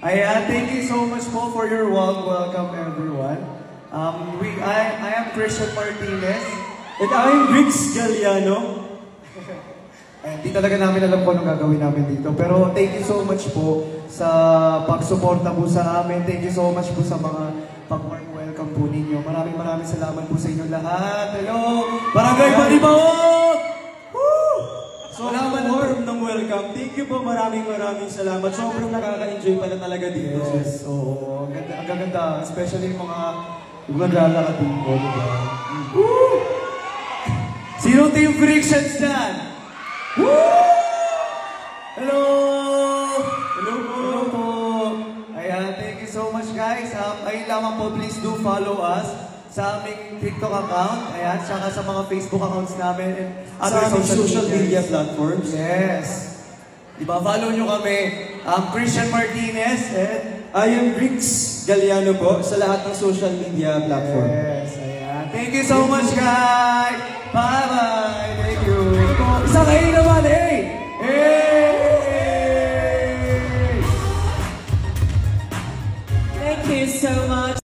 Ayan, thank you so much po for your warm welcome, everyone. I am Christian Martinez. And I'm Riggs Galliano. Hindi talaga namin alam kung anong gagawin namin dito. Pero thank you so much po sa pagsuporta po sa amin. Thank you so much po sa mga pag-warm welcome po ninyo. Maraming salamat po sa inyo lahat. Hello! Barangay Panibaog! So, warm ng welcome. Thank you po. Maraming salamat. Sobrang nakaka-enjoy pala talaga dito. Yes, oo. Ang gaganda. Especially yung mga naglalakad dito. Sino Team Frictions dyan? Woo! Hello! Hello po! Hello po! Ayan, thank you so much guys. Ayun lamang po, please do follow us sa aming TikTok account. Ayan, saka sa mga Facebook accounts namin and other social media platforms. Yes. Diba, follow nyo kami. Christian Martinez and I am Riggs Galliano po sa lahat ng social media platform. Yes, ayan. Thank you so much guys! Bye!